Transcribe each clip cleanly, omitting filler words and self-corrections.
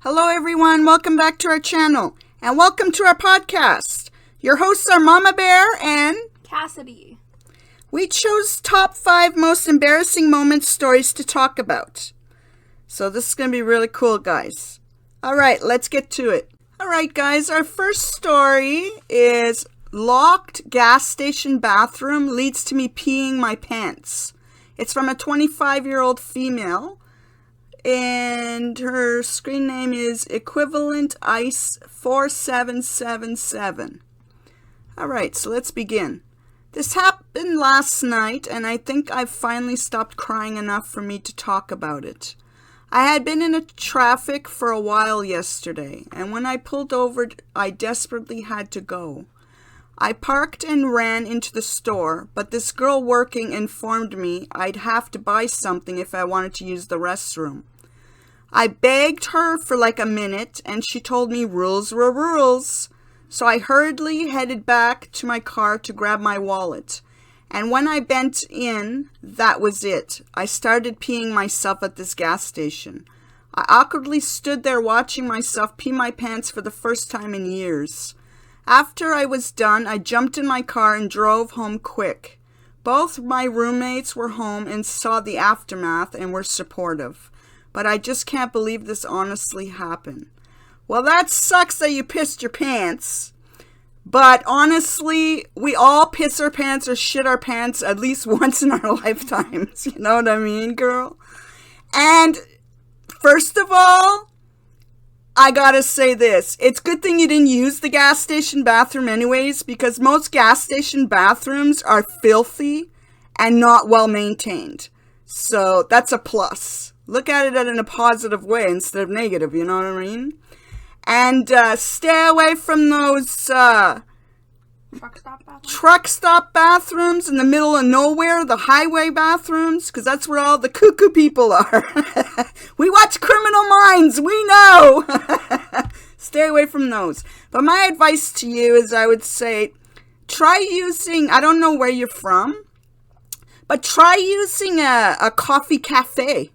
Hello everyone, welcome back to our channel, and welcome to our podcast. Your hosts are Mama Bear and Cassidy. We chose top 5 most embarrassing moments stories to talk about. So this is going to be really cool, guys. Alright, let's get to it. Alright guys, our first story is locked gas station bathroom leads to me peeing my pants. It's from a 25-year-old female. And her screen name is Equivalent Ice 4777. Alright, so let's begin. This happened last night, and I think I've finally stopped crying enough for me to talk about it. I had been in a traffic for a while yesterday, and when I pulled over, I desperately had to go. I parked and ran into the store, but this girl working informed me I'd have to buy something if I wanted to use the restroom. I begged her for like a minute, and she told me rules were rules. So I hurriedly headed back to my car to grab my wallet. And when I bent in, that was it. I started peeing myself at this gas station. I awkwardly stood there watching myself pee my pants for the first time in years. After I was done, I jumped in my car and drove home quick. Both my roommates were home and saw the aftermath and were supportive. But I just can't believe this honestly happened. Well, that sucks that you pissed your pants. But honestly, we all piss our pants or shit our pants at least once in our lifetimes. You know what I mean, girl? And first of all, I gotta say this. It's a good thing you didn't use the gas station bathroom anyways, because most gas station bathrooms are filthy and not well maintained. So that's a plus. Look at it in a positive way instead of negative, you know what I mean? And stay away from those truck stop bathrooms in the middle of nowhere, the highway bathrooms, because that's where all the cuckoo people are. We watch Criminal Minds, we know. Stay away from those. But my advice to you is I would say try using, I don't know where you're from, but try using a coffee cafe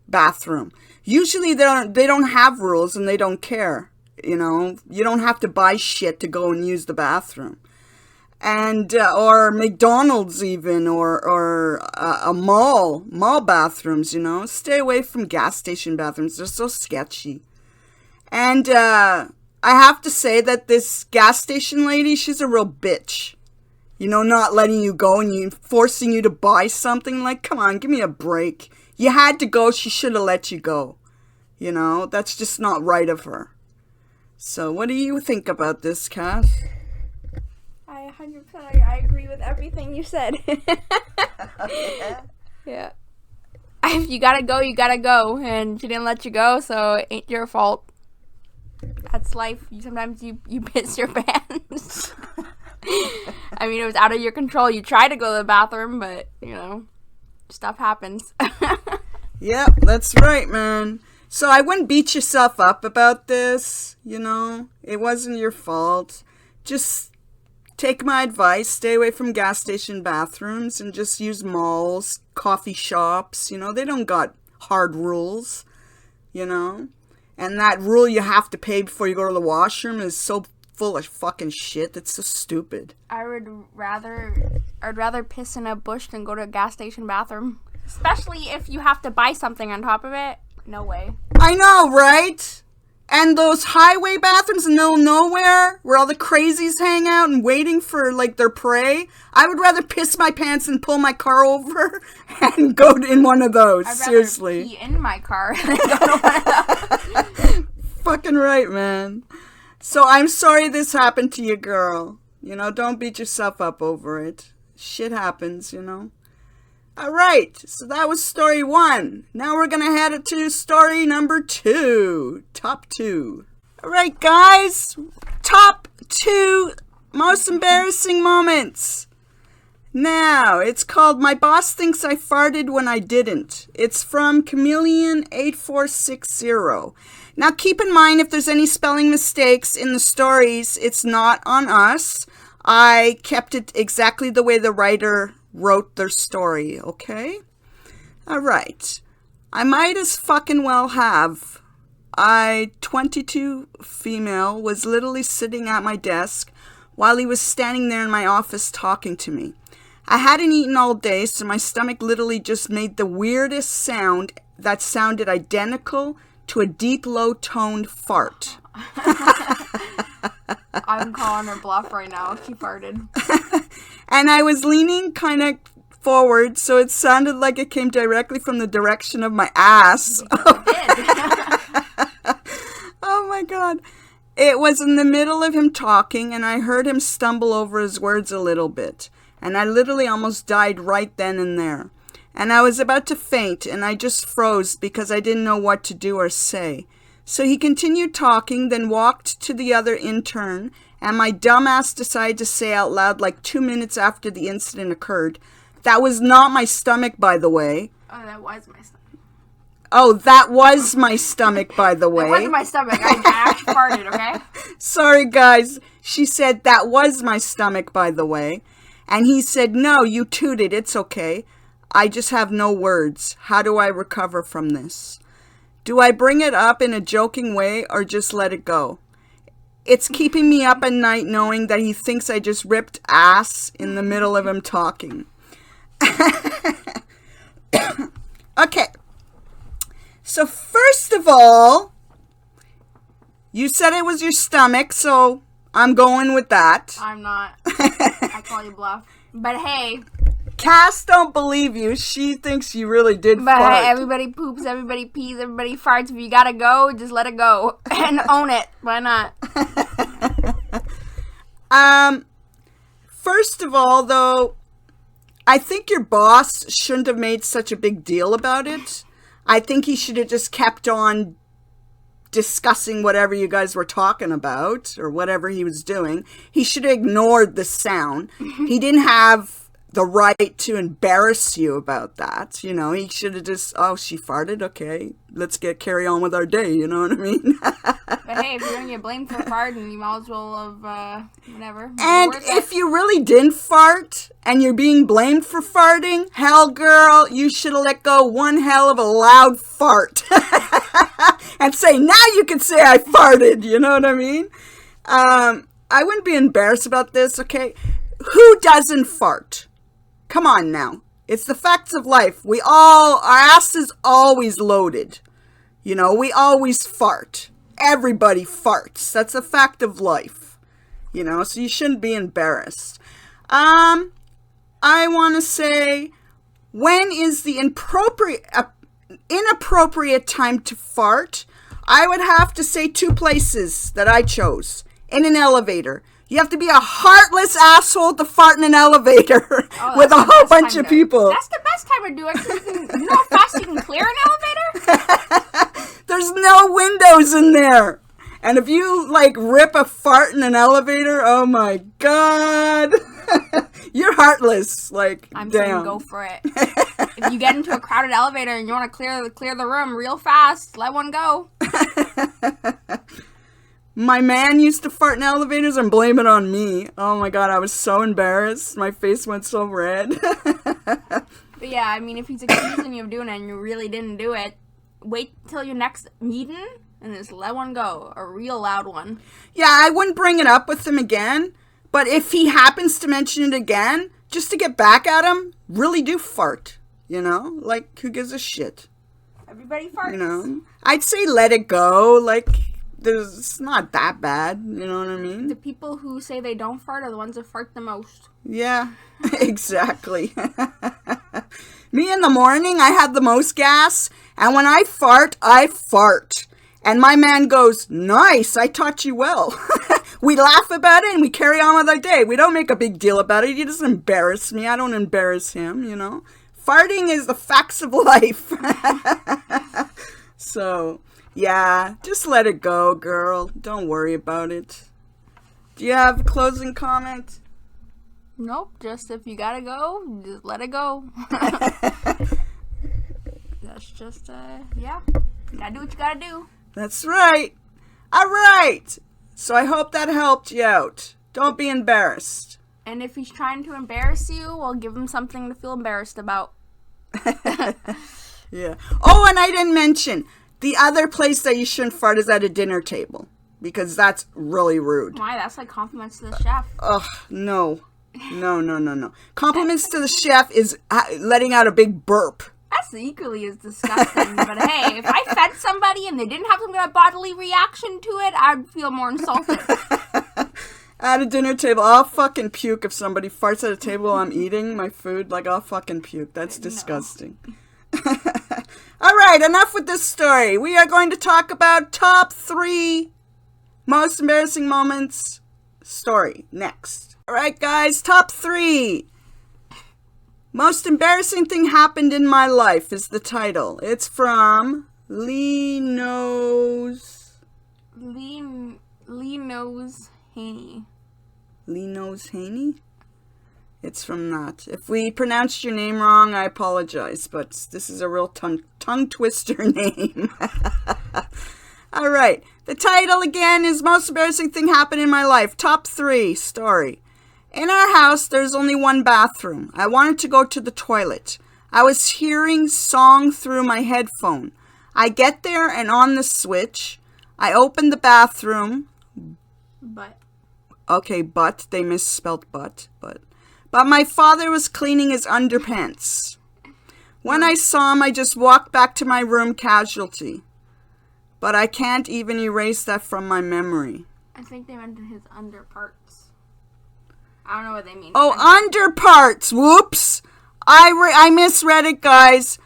bathroom. Usually they don't have rules and they don't care. You know, you don't have to buy shit to go and use the bathroom. And or McDonald's even, or a mall bathrooms, you know. Stay away from gas station bathrooms. They're so sketchy. And I have to say that this gas station lady, she's a real bitch. You know, not letting you go and forcing you to buy something. Like, come on, give me a break. You had to go, she should have let you go. You know, that's just not right of her. So, what do you think about this, Cass? I 100% I agree with everything you said. Yeah. If you gotta go, you gotta go. And she didn't let you go, so it ain't your fault. That's life. Sometimes you piss your pants. I mean, it was out of your control. You tried to go to the bathroom, but, you know, stuff happens. Yep, that's right, man. So I wouldn't beat yourself up about this, you know. It wasn't your fault. Just take my advice. Stay away from gas station bathrooms and just use malls, coffee shops. You know, they don't got hard rules, you know. And that rule you have to pay before you go to the washroom is so full of fucking shit. That's so stupid. I'd rather piss in a bush than go to a gas station bathroom. Especially if you have to buy something on top of it. No way. I know, right? And those highway bathrooms in the middle of nowhere, where all the crazies hang out and waiting for, like, their prey. I would rather piss my pants and pull my car over and go in one of those. I'd Seriously. rather pee in my car than go to one of those. Fucking right, man. So I'm sorry this happened to you, girl. You know, don't beat yourself up over it. Shit happens, you know. Alright, so that was story 1. Now we're gonna head to story number 2. Top 2. Alright, guys. Top 2 most embarrassing moments. Now, it's called My Boss Thinks I Farted When I Didn't. It's from Chameleon8460. Now, keep in mind, if there's any spelling mistakes in the stories, it's not on us. I kept it exactly the way the writer wrote their story, okay? All right. I might as fucking well have I, 22 female, was literally sitting at my desk while he was standing there in my office talking to me. I hadn't eaten all day, so my stomach literally just made the weirdest sound that sounded identical to a deep, low-toned fart. I'm calling her bluff right now. She farted. And I was leaning kind of forward, so it sounded like it came directly from the direction of my ass. Oh my God. It was in the middle of him talking, and I heard him stumble over his words a little bit. And I literally almost died right then and there. And I was about to faint, and I just froze because I didn't know what to do or say. So he continued talking, then walked to the other intern, and my dumbass decided to say out loud like 2 minutes after the incident occurred, "That was not my stomach, by the way." Oh, that was my stomach. Oh, that was my stomach, by the way. It wasn't my stomach. I actually farted, okay? Sorry, guys. She said, "That was my stomach, by the way." And he said, "No, you tooted. It's okay. I just have no words. How do I recover from this? Do I bring it up in a joking way or just let it go? It's keeping me up at night knowing that he thinks I just ripped ass in the middle of him talking." Okay. So first of all, you said it was your stomach, so I'm going with that. I'm not. I call you bluff. But hey. Cass don't believe you. She thinks you really did But fart. hey, everybody poops, everybody pees, everybody farts. If you gotta go, just let it go. And own it. Why not? First of all, though, I think your boss shouldn't have made such a big deal about it. I think he should have just kept on discussing whatever you guys were talking about or whatever he was doing. He should have ignored the sound. He didn't have the right to embarrass you about that. You know, he should have just, "Oh, she farted? Okay, let's carry on with our day." You know what I mean? But hey, if you're gonna get blamed for farting, you might as well have, whatever. And if you really didn't fart and you're being blamed for farting, hell, girl, you should have let go one hell of a loud fart. And say, "Now you can say I farted." You know what I mean? I wouldn't be embarrassed about this, okay? Who doesn't fart? Come on now. It's the facts of life. Our ass is always loaded. You know, we always fart. Everybody farts. That's a fact of life. You know, so you shouldn't be embarrassed. I want to say, when is the inappropriate time to fart? I would have to say 2 places that I chose. In an elevator. You have to be a heartless asshole to fart in an elevator with a whole bunch of people. That's the best time to do it. You know how fast you can clear an elevator? There's no windows in there. And if you, like, rip a fart in an elevator, oh my God. You're heartless. Like, I'm damn. saying go for it. If you get into a crowded elevator and you want to clear the room real fast, let one go. My man used to fart in elevators and blame it on me. Oh my God, I was so embarrassed. My face went so red. But yeah, I mean, if he's accusing you of doing it and you really didn't do it, wait till your next meeting and just let one go. A real loud one. Yeah, I wouldn't bring it up with him again. But if he happens to mention it again, just to get back at him, really do fart. You know? Like, who gives a shit? Everybody farts. You know? I'd say let it go. Like, it's not that bad. You know what I mean? The people who say they don't fart are the ones that fart the most. Yeah, exactly. Me in the morning, I have the most gas. And when I fart, I fart. And my man goes, "Nice, I taught you well." We laugh about it and we carry on with our day. We don't make a big deal about it. He doesn't embarrass me. I don't embarrass him, you know. Farting is the facts of life. So, yeah, just let it go, girl. Don't worry about it. Do you have a closing comment? Nope, just if you gotta go, just let it go. That's just, yeah. You gotta do what you gotta do. That's right. All right. So I hope that helped you out. Don't be embarrassed. And if he's trying to embarrass you, well, give him something to feel embarrassed about. Yeah. Oh, and I didn't mention, The other place that you shouldn't fart is at a dinner table, because that's really rude. Why? That's like compliments to the chef. Ugh, no. No. Compliments to the chef is letting out a big burp. That's equally as disgusting. But hey, if I fed somebody and they didn't have some kind of bodily reaction to it, I'd feel more insulted. At a dinner table, I'll fucking puke if somebody farts at a table while I'm eating my food. Like, I'll fucking puke. That's disgusting. All right, enough with this story. We are going to talk about top 3 most embarrassing moments story next. All right, guys, top 3. Most embarrassing thing happened in my life is the title. It's from Lee Knows Haney. Lee Knows Haney? It's from that. If we pronounced your name wrong, I apologize, but this is a real tongue twister name. All right. The title again is Most Embarrassing Thing Happened in My Life. Top 3 story. In our house, there's only one bathroom. I wanted to go to the toilet. I was hearing song through my headphone. I get there and on the switch. I open the bathroom. But. Okay, but. They misspelled but. But my father was cleaning his underpants. When I saw him, I just walked back to my room casualty. But I can't even erase that from my memory. I think they meant his underparts. I don't know what they mean. Oh, underparts. Whoops. I misread it, guys.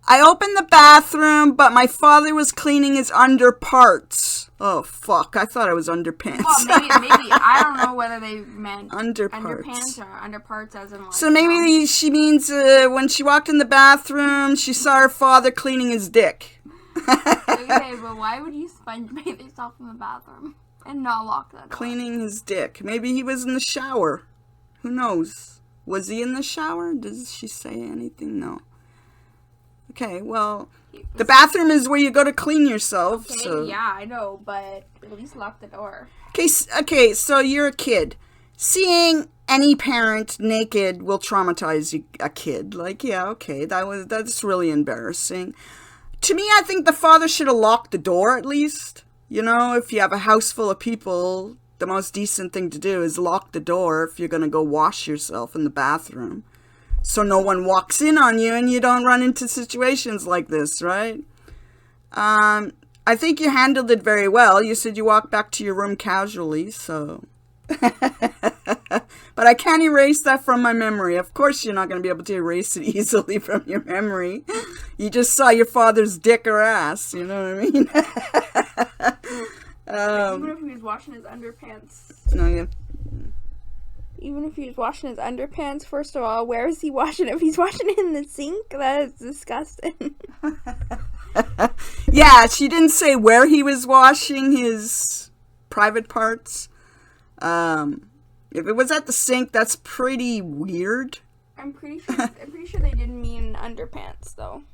I opened the bathroom, but my father was cleaning his underparts. Oh, fuck. I thought it was underpants. Well, maybe. I don't know whether they meant underpants or underparts as in like... So maybe she means when she walked in the bathroom, she saw her father cleaning his dick. Okay, but why would you sponge bathe yourself in the bathroom and not lock that door? Cleaning his dick. Maybe he was in the shower. Who knows? Was he in the shower? Does she say anything? No. Okay, well, the bathroom is where you go to clean yourself. Okay, so. Yeah, I know, but at least lock the door. Okay, so you're a kid. Seeing any parent naked will traumatize a kid. Like, yeah, okay, that's really embarrassing. To me, I think the father should have locked the door at least. You know, if you have a house full of people, the most decent thing to do is lock the door if you're going to go wash yourself in the bathroom. So no one walks in on you and you don't run into situations like this, right? I think you handled it very well. You said you walked back to your room casually, so... But I can't erase that from my memory. Of course you're not going to be able to erase it easily from your memory. You just saw your father's dick or ass, you know what I mean? Even if he was washing his underpants. No, yeah. Even if he was washing his underpants, first of all, where is he washing it? If he's washing it in the sink, that is disgusting. Yeah, she didn't say where he was washing his private parts. If it was at the sink, that's pretty weird. I'm pretty sure they didn't mean underpants, though.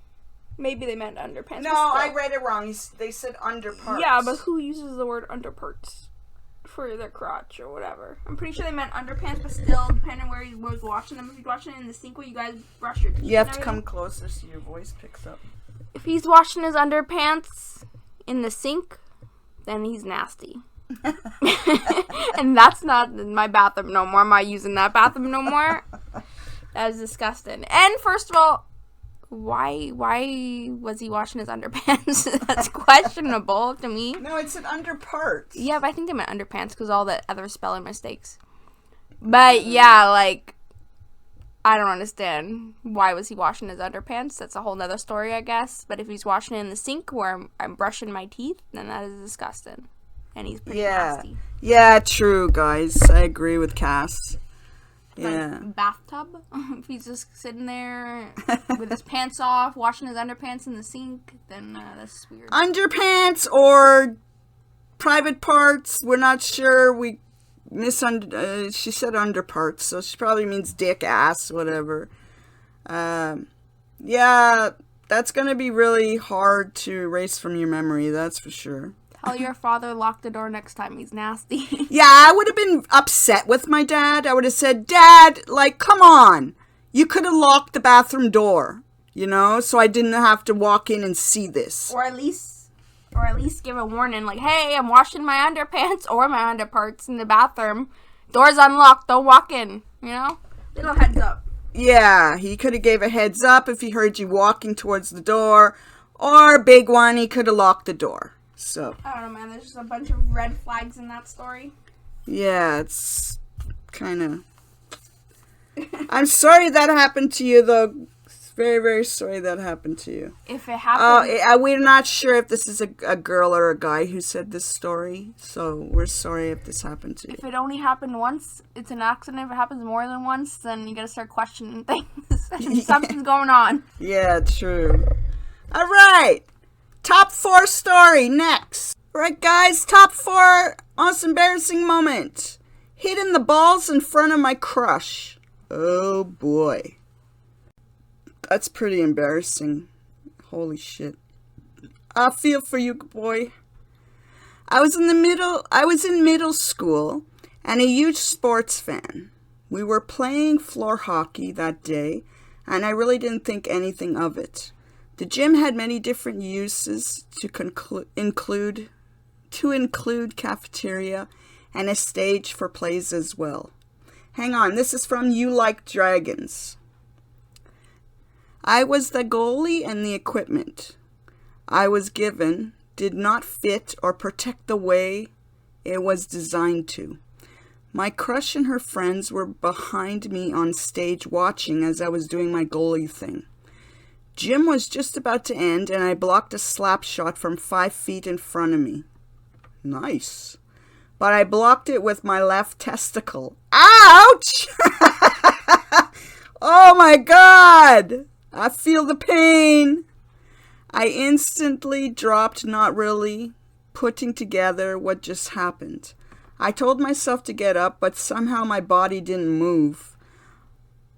Maybe they meant underpants. No, I read it wrong. They said underparts. Yeah, but who uses the word underparts for their crotch or whatever? I'm pretty sure they meant underpants, but still, depending on where he was washing them. If he's washing it in the sink where you guys brush your teeth, you have to come closer so your voice picks up. If he's washing his underpants in the sink, then he's nasty. And that's not in my bathroom no more. I'm not using that bathroom no more. That is disgusting. And first of all, why was he washing his underpants? That's questionable to me. No, it said underparts. Yeah, but I think they meant underpants because all the other spelling mistakes. But yeah, like, I don't understand. Why was he washing his underpants? That's a whole nother story, I guess. But if he's washing it in the sink where I'm brushing my teeth, then that is disgusting. And he's pretty nasty. Yeah, true, guys. I agree with Cass. Yeah. Like, bathtub? If he's just sitting there with his pants off, washing his underpants in the sink, then that's weird. Underpants or private parts, we're not sure. She said underparts, so she probably means dick, ass, whatever. Yeah, that's going to be really hard to erase from your memory, that's for sure. Tell your father lock the door next time. He's nasty. Yeah, I would have been upset with my dad. I would have said, Dad, like, come on. You could have locked the bathroom door, you know, so I didn't have to walk in and see this. Or at least Or at least give a warning, like, hey, I'm washing my underpants or my underparts in the bathroom. Door's unlocked, don't walk in, you know? Little heads up. Yeah, he could have gave a heads up if he heard you walking towards the door. Or, big one, he could have locked the door. So, I don't know, man. There's just a bunch of red flags in that story. yeah, it's kind of... I'm sorry that happened to you, though. Very, very sorry that happened to you. If it happened... We're not sure if this is a girl or a guy who said this story, so we're sorry if this happened to you. If it only happened once, it's an accident. If it happens more than once, then you gotta start questioning things. Something's going on. Yeah, true. All right. Top 4 story next. All right, guys, top 4 most embarrassing moment. Hitting the balls in front of my crush. Oh, boy. That's pretty embarrassing. Holy shit. I feel for you, boy. I was in middle school and a huge sports fan. We were playing floor hockey that day, and I really didn't think anything of it. The gym had many different uses to include cafeteria and a stage for plays as well. Hang on, this is from You Like Dragons. I was the goalie, and the equipment I was given did not fit or protect the way it was designed to. My crush and her friends were behind me on stage watching as I was doing my goalie thing. Gym was just about to end, and I blocked a slap shot from 5 feet in front of me. Nice. But I blocked it with my left testicle. Ouch! Oh my God! I feel the pain. I instantly dropped, not really putting together what just happened. I told myself to get up, but somehow my body didn't move.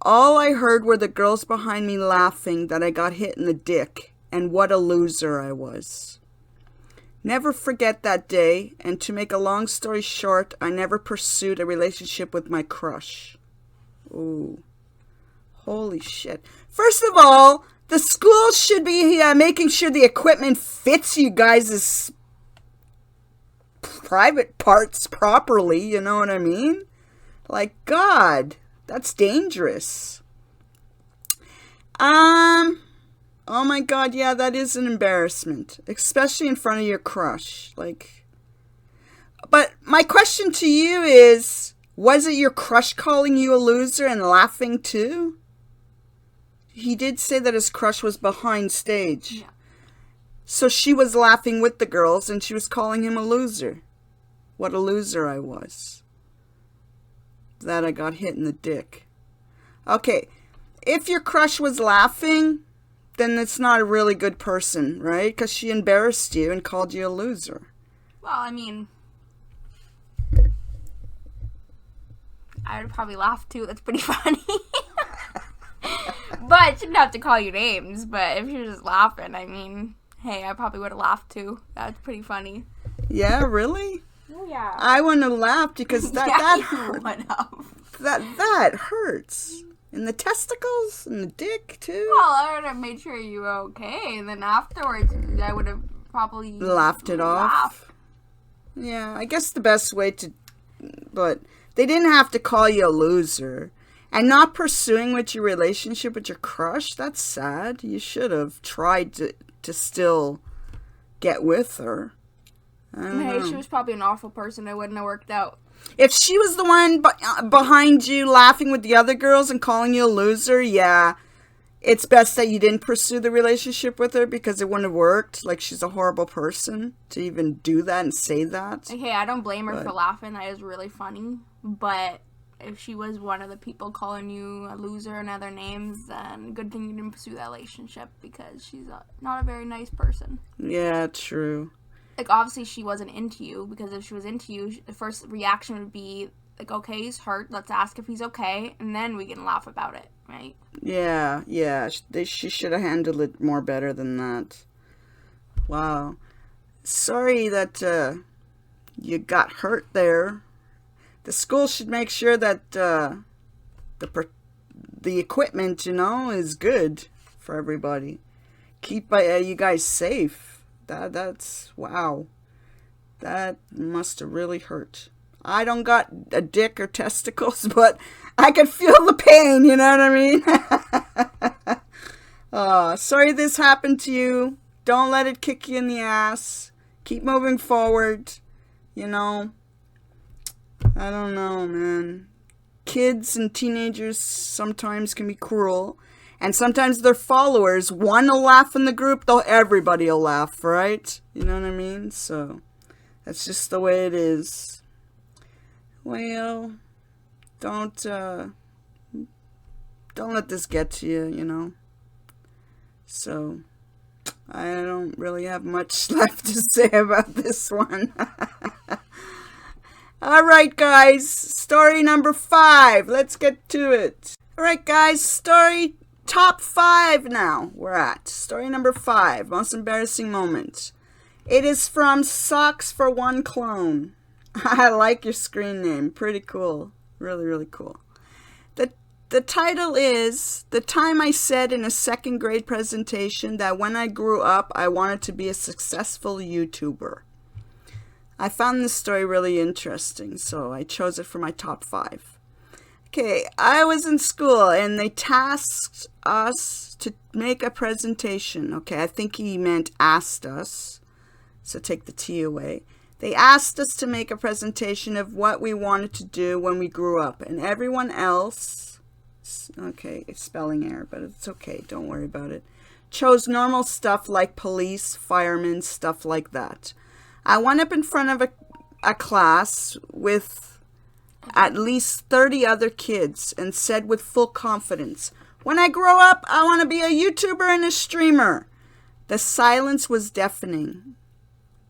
All I heard were the girls behind me laughing that I got hit in the dick, and what a loser I was. Never forget that day, and to make a long story short, I never pursued a relationship with my crush. Ooh. Holy shit. First of all, the school should be making sure the equipment fits you guys' private parts properly, you know what I mean? Like, God, that's dangerous. Oh my God, yeah, that is an embarrassment, especially in front of your crush. Like, but my question to you is, was it your crush calling you a loser and laughing too? He did say that his crush was behind stage. Yeah. So she was laughing with the girls and she was calling him a loser. What a loser I was. That I got hit in the dick. Okay, if your crush was laughing, then it's not a really good person, right? Because she embarrassed you and called you a loser. Well, I mean, I would probably laugh too. That's pretty funny. But she didn't have to call you names. But if you're just laughing, I mean, hey, I probably would have laughed too. That's pretty funny. Yeah, really? Oh yeah. I wouldn't have laughed because that hurt. That hurts. In the testicles, in the dick too. Well, I would have made sure you were okay, and then afterwards, I would have probably laughed it off. Yeah, I guess the best way to, but they didn't have to call you a loser. And not pursuing with your relationship with your crush, that's sad. You should have tried to still get with her. Hey, she was probably an awful person. It wouldn't have worked out. If she was the one behind you laughing with the other girls and calling you a loser, yeah, it's best that you didn't pursue the relationship with her because it wouldn't have worked. Like, she's a horrible person to even do that and say that. Okay, I don't blame her for laughing. That is really funny. But if she was one of the people calling you a loser and other names, then good thing you didn't pursue that relationship because she's not a very nice person. Yeah, true. Like, obviously she wasn't into you, because if she was into you, the first reaction would be, like, okay, he's hurt, let's ask if he's okay, and then we can laugh about it, right? Yeah, she should have handled it more better than that. Wow. Sorry that you got hurt there. The school should make sure that the equipment, is good for everybody. Keep you guys safe. That's wow. That must have really hurt. I don't got a dick or testicles, but I could feel the pain, you know what I mean? Sorry this happened to you. Don't let it kick you in the ass. Keep moving forward. You know, I don't know, man. Kids and teenagers sometimes can be cruel. And sometimes their followers, one will laugh in the group, everybody will laugh, right? You know what I mean? So, that's just the way it is. Well, don't let this get to you, you know? So, I don't really have much left to say about this one. Alright, guys, story number 5. Let's get to it. Alright, guys, story top 5 now we're at. Story number 5, most embarrassing moment. It is from Socks for One Clone. I like your screen name. Pretty cool. Really, really cool. The title is, The Time I Said in a Second Grade Presentation That When I Grew Up, I Wanted to Be a Successful YouTuber. I found this story really interesting, so I chose it for my top 5. Okay, I was in school, and they tasked us to make a presentation. Okay, I think he meant asked us, so take the T away. They asked us to make a presentation of what we wanted to do when we grew up, and everyone else... Okay, spelling error, but it's okay. Don't worry about it. Chose normal stuff like police, firemen, stuff like that. I went up in front of a class with at least 30 other kids and said with full confidence, when I grow up, I want to be a YouTuber and a streamer. The silence was deafening.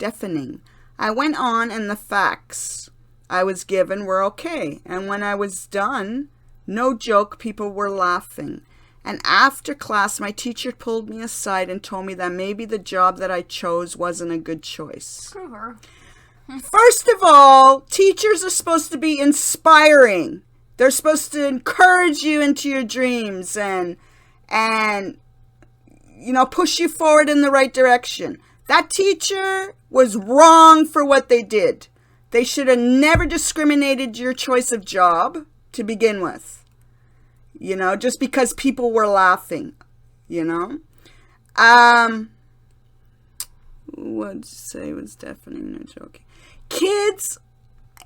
I went on and the facts I was given were okay. And when I was done... No joke, people were laughing. And after class, my teacher pulled me aside and told me that maybe the job that I chose wasn't a good choice. Screw her. First of all, teachers are supposed to be inspiring. They're supposed to encourage you into your dreams and you know, push you forward in the right direction. That teacher was wrong for what they did. They should have never discriminated your choice of job to begin with. You know, just because people were laughing, you know. What'd you say was deafening? No joking. Kids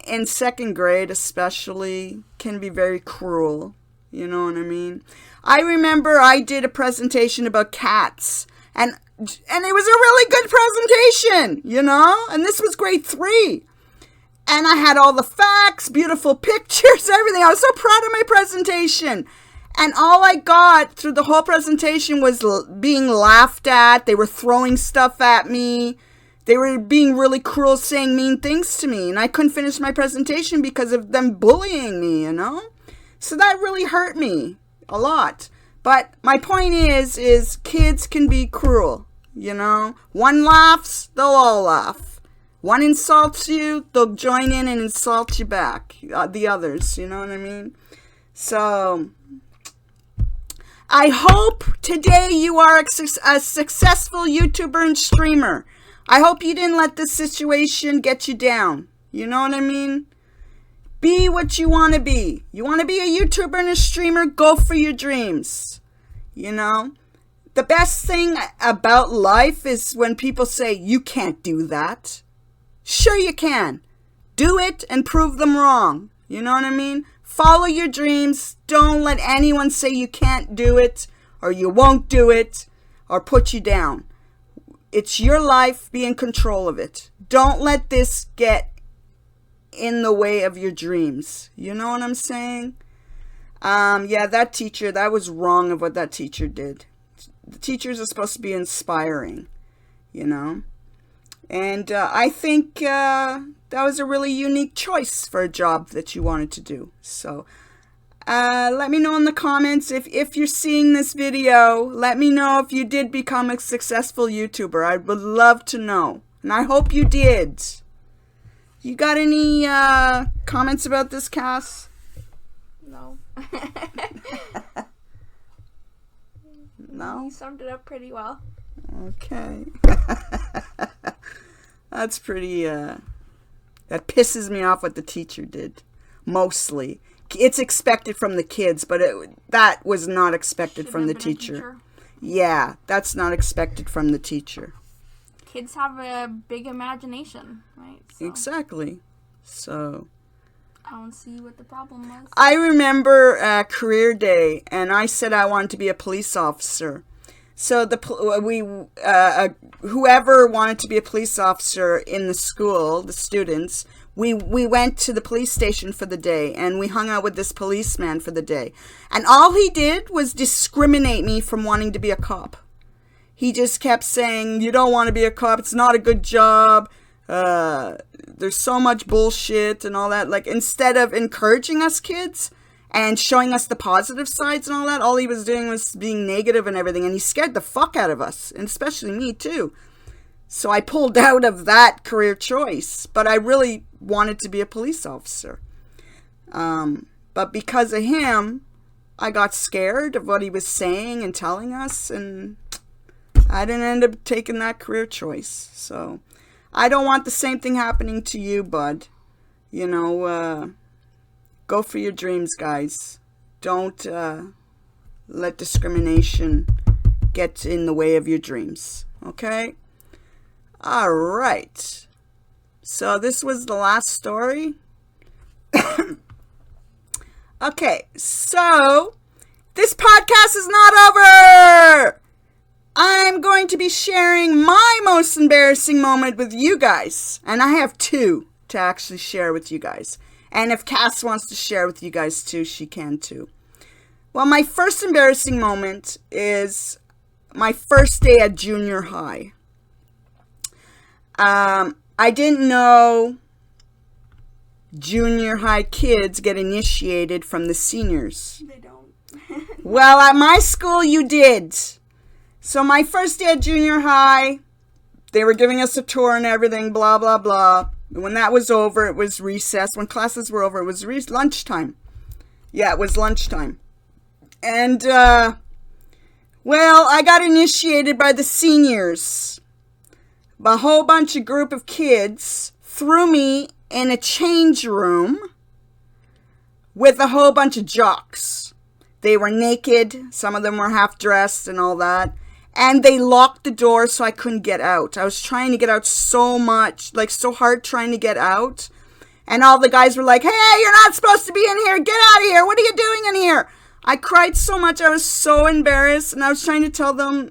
in second grade especially can be very cruel. You know what I mean? I remember I did a presentation about cats. And it was a really good presentation, you know. And this was grade 3. And I had all the facts, beautiful pictures, everything. I was so proud of my presentation. And all I got through the whole presentation was being laughed at. They were throwing stuff at me. They were being really cruel, saying mean things to me. And I couldn't finish my presentation because of them bullying me, you know? So that really hurt me a lot. But my point is kids can be cruel, you know? One laughs, they'll all laugh. One insults you, they'll join in and insult you back, the others, you know what I mean? So, I hope today you are a successful YouTuber and streamer. I hope you didn't let this situation get you down, you know what I mean? Be what you want to be. You want to be a YouTuber and a streamer, go for your dreams, you know? The best thing about life is when people say, you can't do that. Sure you can. Do it and prove them wrong. You know what I mean? Follow your dreams. Don't let anyone say you can't do it or you won't do it or put you down. It's your life. Be in control of it. Don't let this get in the way of your dreams. You know what I'm saying? Yeah, that teacher, that was wrong of what that teacher did. The teachers are supposed to be inspiring, you know? And I think that was a really unique choice for a job that you wanted to do. So let me know in the comments if you're seeing this video. Let me know if you did become a successful YouTuber. I would love to know. And I hope you did. You got any comments about this, Cass? No. No? You summed it up pretty well. Okay. That's pretty, that pisses me off what the teacher did. Mostly. It's expected from the kids, but that was not expected from the teacher. Yeah, that's not expected from the teacher. Kids have a big imagination, right? So Exactly. So I don't see what the problem was. I remember career day, and I said I wanted to be a police officer. So whoever wanted to be a police officer in the school, the students, we went to the police station for the day, and we hung out with this policeman for the day. And all he did was discriminate me from wanting to be a cop. He just kept saying, you don't want to be a cop, it's not a good job, there's so much bullshit and all that. Like, instead of encouraging us kids and showing us the positive sides and all that, all he was doing was being negative and everything, and he scared the fuck out of us, and especially me too. So I pulled out of that career choice, but I really wanted to be a police officer. But because of him, I got scared of what he was saying and telling us, and I didn't end up taking that career choice. So I don't want the same thing happening to you, bud. You know, go for your dreams, guys. Don't let discrimination get in the way of your dreams. Okay? All right. So this was the last story. Okay, so this podcast is not over. I'm going to be sharing my most embarrassing moment with you guys. And I have two to actually share with you guys. And if Cass wants to share with you guys too, she can too. Well, my first embarrassing moment is my first day at junior high. I didn't know junior high kids get initiated from the seniors. They don't. Well, at my school, you did. So my first day at junior high, they were giving us a tour and everything, blah, blah, blah. When that was over, it was recess. When classes were over, it was lunchtime. Yeah, it was lunchtime. And, well, I got initiated by the seniors. A whole bunch of group of kids threw me in a change room with a whole bunch of jocks. They were naked. Some of them were half dressed and all that. And they locked the door so I couldn't get out. I was trying to get out so much, like so hard trying to get out. And all the guys were like, hey, you're not supposed to be in here. Get out of here. What are you doing in here? I cried so much. I was so embarrassed. And I was trying to tell them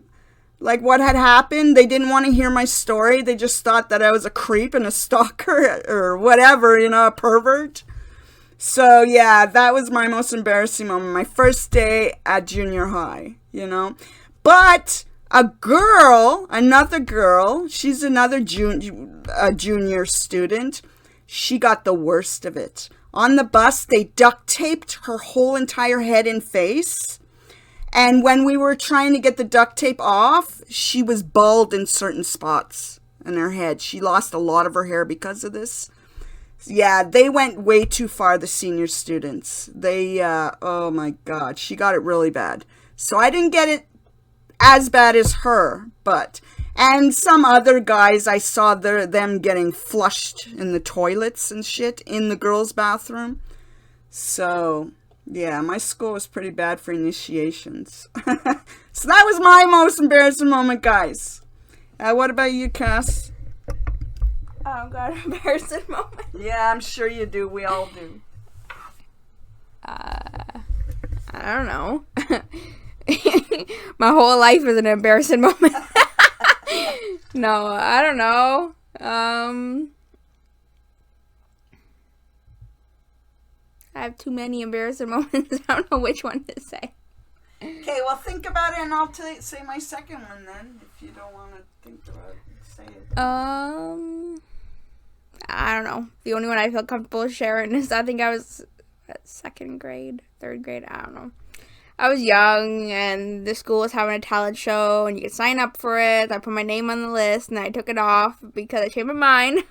like what had happened. They didn't want to hear my story. They just thought that I was a creep and a stalker or whatever, you know, a pervert. So yeah, that was my most embarrassing moment. My first day at junior high, you know. But another girl, she's another junior student. She got the worst of it. On the bus, they duct taped her whole entire head and face. And when we were trying to get the duct tape off, she was bald in certain spots in her head. She lost a lot of her hair because of this. Yeah, they went way too far, the senior students. Oh my God, she got it really bad. So I didn't get it as bad as her, and some other guys, I saw them getting flushed in the toilets and shit in the girls' bathroom. So yeah, my school was pretty bad for initiations. So that was my most embarrassing moment, guys. What about you, Cass? I've got an embarrassing moment. Yeah, I'm sure you do. We all do. I don't know. My whole life is an embarrassing moment. No, I don't know. I have too many embarrassing moments. I don't know which one to say. Okay, well, think about it, and I'll say my second one then. If you don't want to think about it, say it. I don't know. The only one I feel comfortable sharing is I think I was at third grade. I don't know. I was young, and the school was having a talent show, and you could sign up for it. I put my name on the list, and I took it off because I changed my mind.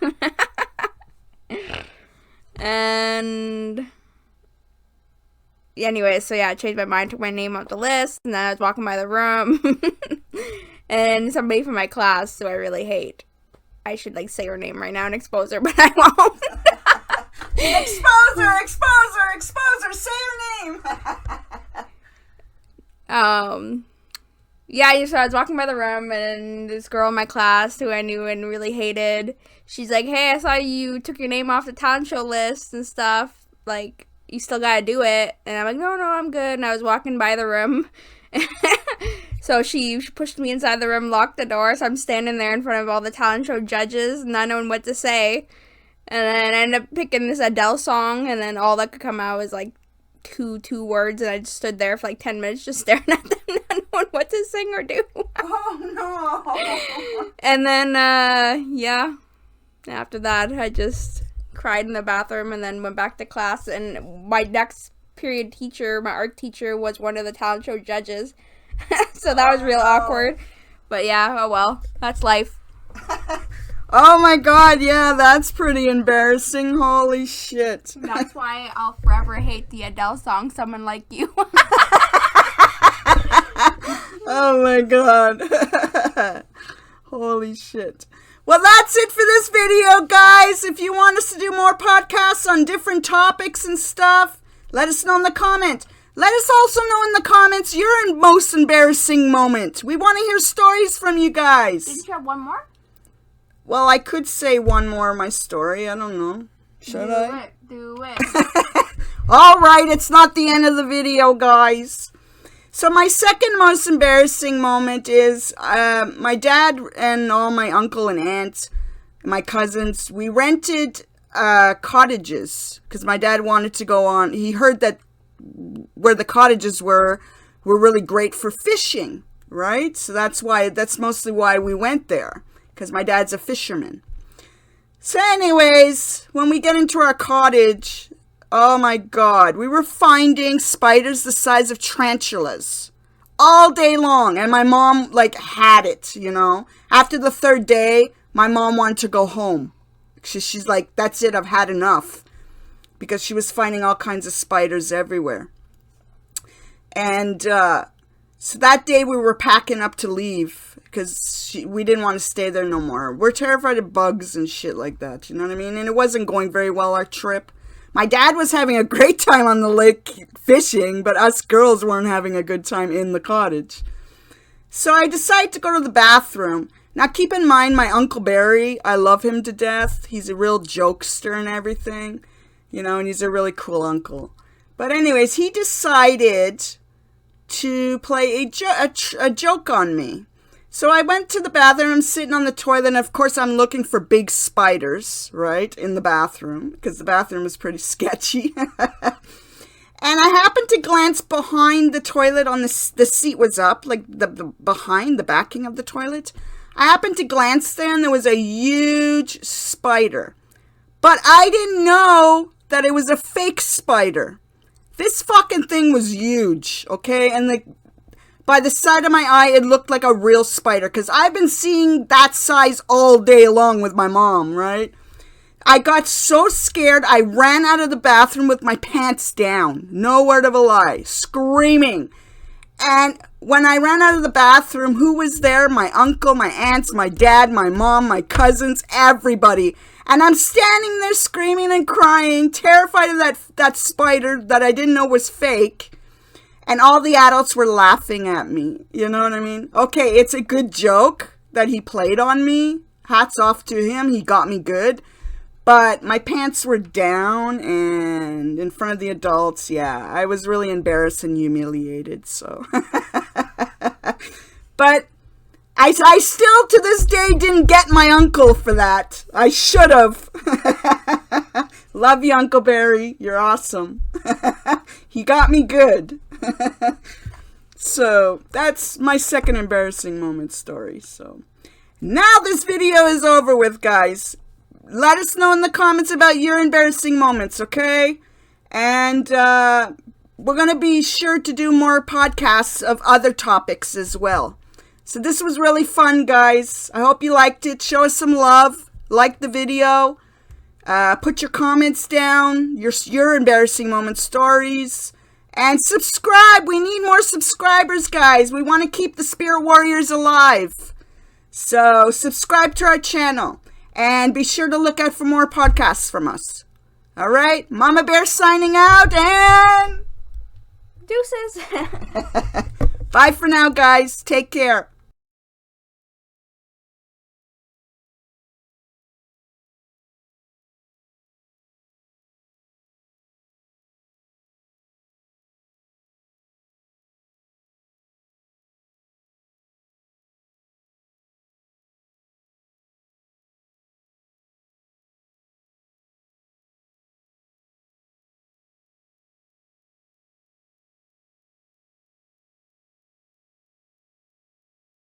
And anyway, so yeah, I changed my mind, took my name off the list, and then I was walking by the room, and somebody from my class who I really hate. I should like say her name right now and expose her, but I won't. Expose her, expose her, expose her, say her name. Yeah, so I was walking by the room, and this girl in my class who I knew and really hated, she's like, hey, I saw you took your name off the talent show list and stuff. Like, you still gotta do it. And I'm like, no, I'm good. And I was walking by the room. So she pushed me inside the room, locked the door, so I'm standing there in front of all the talent show judges, not knowing what to say. And then I ended up picking this Adele song, and then all that could come out was like two words, and I just stood there for like 10 minutes just staring at them, not knowing what to sing or do. Oh no. And then yeah, after that I just cried in the bathroom and then went back to class, and my next period teacher, my art teacher, was one of the talent show judges. So that was real awkward, but yeah, oh well, that's life. Oh my god, yeah, that's pretty embarrassing. Holy shit. That's why I'll forever hate the Adele song, Someone Like You. Oh my god. Holy shit. Well, that's it for this video, guys. If you want us to do more podcasts on different topics and stuff, let us know in the comment. Let us also know in the comments your most embarrassing moment. We want to hear stories from you guys. Didn't you have one more? Well, I could say one more of my story. I don't know. Should I? Do it. All right, it's not the end of the video, guys. So my second most embarrassing moment is my dad and all my uncle and aunt, my cousins, we rented cottages because my dad wanted to go on. He heard that where the cottages were really great for fishing, right? So that's mostly why we went there, because my dad's a fisherman. So anyways, when we get into our cottage, oh my god, we were finding spiders the size of tarantulas all day long, and my mom had it, After the third day, my mom wanted to go home. She's like, that's it, I've had enough. Because she was finding all kinds of spiders everywhere. And so that day we were packing up to leave because we didn't want to stay there no more. We're terrified of bugs and shit like that, you know what I mean? And it wasn't going very well, our trip. My dad was having a great time on the lake fishing, but us girls weren't having a good time in the cottage. So I decided to go to the bathroom. Now keep in mind, my Uncle Barry, I love him to death. He's a real jokester and everything. And he's a really cool uncle. But anyways, he decided to play a joke on me. So I went to the bathroom, I'm sitting on the toilet, and of course I'm looking for big spiders, right, in the bathroom, because the bathroom is pretty sketchy. And I happened to glance behind the toilet on the seat was up, like the behind the backing of the toilet. I happened to glance there, and there was a huge spider. But I didn't know that it was a fake spider. This fucking thing was huge, okay? And by the side of my eye, it looked like a real spider, because I've been seeing that size all day long with my mom, right? I got so scared, I ran out of the bathroom with my pants down. No word of a lie. Screaming. And when I ran out of the bathroom, who was there? My uncle, my aunts, my dad, my mom, my cousins, everybody. And I'm standing there screaming and crying, terrified of that spider that I didn't know was fake. And all the adults were laughing at me. You know what I mean? Okay, it's a good joke that he played on me. Hats off to him. He got me good. But my pants were down, and in front of the adults, yeah, I was really embarrassed and humiliated, so. But I still, to this day, didn't get my uncle for that. I should have. Love you, Uncle Barry. You're awesome. He got me good. So, that's my second embarrassing moment story, so. Now this video is over with, guys. Let us know in the comments about your embarrassing moments, okay? And we're going to be sure to do more podcasts of other topics as well. So this was really fun, guys. I hope you liked it. Show us some love. Like the video. Put your comments down. Your embarrassing moment stories. And subscribe. We need more subscribers, guys. We want to keep the Spirit Warriors alive. So subscribe to our channel. And be sure to look out for more podcasts from us. All right? Mama Bear signing out. And Deuces. bye for now, guys. Take care.